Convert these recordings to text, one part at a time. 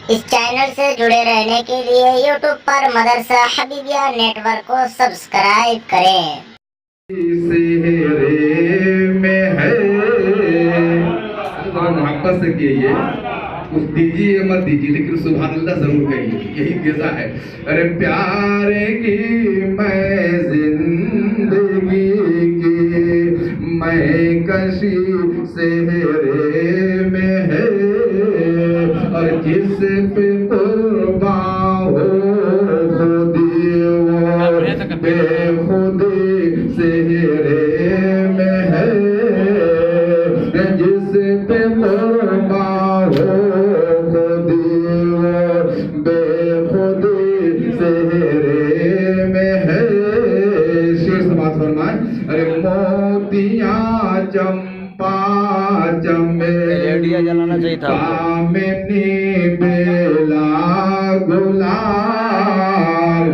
اس channel سے جڑے رہنے کے لیے یوٹیوب پر مدرسہ حبیبیہ نیٹ ورک کو سبسکرائب کریں۔ میں ہے محبت سے کہیے، کچھ دیجیے مت دیجیے لیکن سبحان اللہ ضرور کہیے، یہی غذا ہے۔ ارے پیارے کی میں زندگی کی میں کشی سہرے میں ہے، اور جس پہ قرباں ہو خودی وہ بے خودی سہرے میں ہے، جس پہ قرباں ہو خودی وہ بے خودی سہرے میں ہے۔ شیر سماعت فرمائیں۔ ارے موتیاں چمپا چمیلی کامنی بیلا گلال،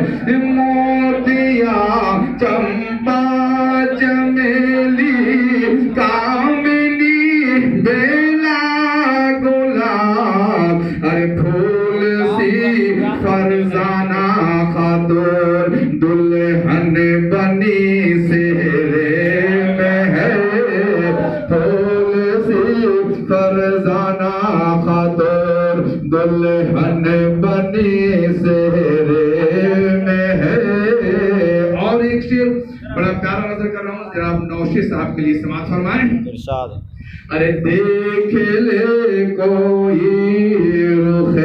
موتیاں چمپا چمیلی کامنی بیلا گلاب، ارے پھول سی فرزانہ خاتون دلہن بنی سہرے میں ہے، پھول سی فرزانہ خاتون دلہن بنی سہرے میں ہے۔ اور ایک شعر بڑا پیارا نظر کر رہا ہوں، جناب نوشی صاحب کے لیے سماعت فرمائیں۔ ارشاد۔ ارے دیکھ لے کوئی رخ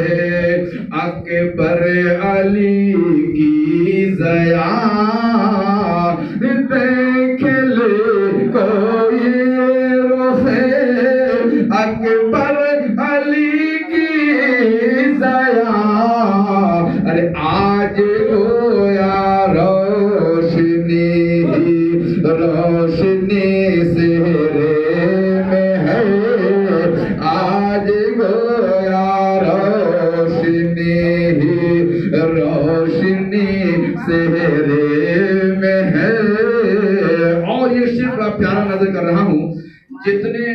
اکبر علی کی ضیا، دیکھ لے کوئی رخ اکبر علی کی ضیا، ارے آج گویا روشنی روشنی سہرے میں ہے، آج گویا روشنی روشنی سہرے میں ہے۔ اور یہ شعر بڑا پیارا نظر کر رہا ہوں، جتنے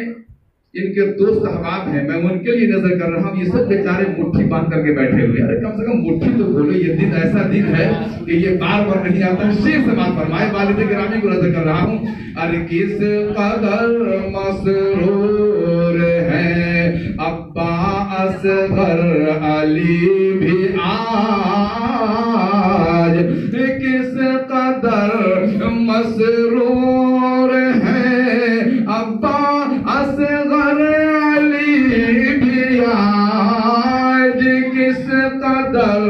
ان کے دوست احباب ہیں میں ان کے لیے نظر کر رہا ہوں، یہ سب بیچارے مٹھی باندھ کر کے بیٹھے ہوئے، ارے کم سے کم مٹھی تو کھولو، یہ دن ایسا دن ہے کہ یہ بار بار نہیں آتا۔ شیر سے بات فرمائے، والد گرامی کو نظر کر رہا ہوں۔ ارے کس قدر مسرور ہے ابا اصغر علی بھی آج، کس قدر مسرور ہے ابا اصغر علی بھی آج، کس قدر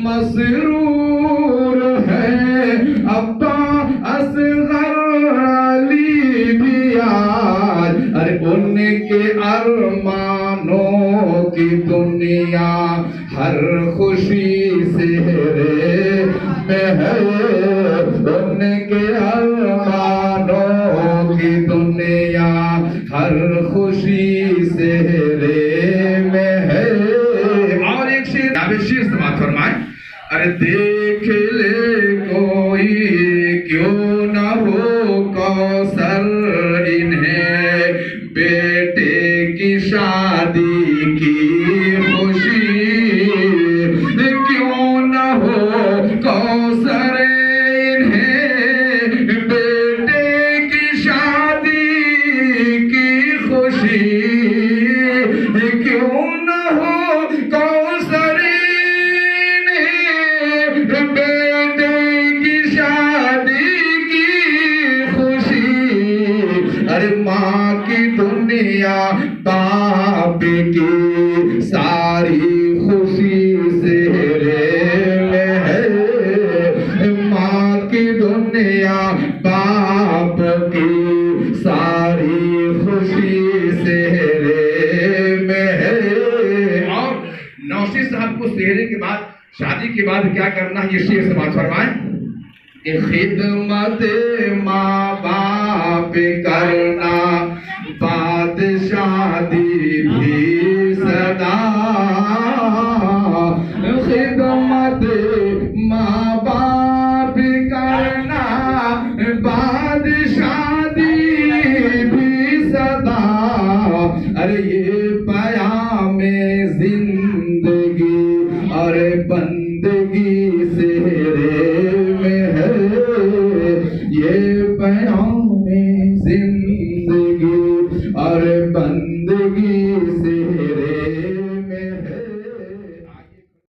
مسرور ہے ابا اصغر علی بھی آج، ارے ان کے ارمانوں کی دنیا ہر خوشی سہرے میں ہے، ان کے ارمانوں کی دنیا ہر خوشی سہرے میں ہے۔ اور ایک شیر شیر سماعت فرمائیں۔ ارے دیکھ لے کوئی کیوں نہ ہو کوثر انہیں بیٹے کی شادی کی خوشی، کیوں نہ ہو کوثر انہیں بیٹے کی شادی کی خوشی، کیوں نہ ہو کوثر انہیں بیٹے کی شادی کی خوشی، ارے ماں کی دنیا باپ کی ساری خوشی سہرے میں ہے، ماں کی دنیا باپ کی ساری خوشی سہرے میں ہے۔ اور نوشی صاحب کو سہرے کے بعد شادی کے بعد کیا کرنا ہے، یہ شعر سے بات فرمائیں کہ خدمت ماں باپ کرنا بعد شادی بھی صدا، خدمت ماں باپ کرنا بعد شادی بھی صدا، ارے یہ پیام بندگی ارے بندگی سہرے میں ہے یہ پیام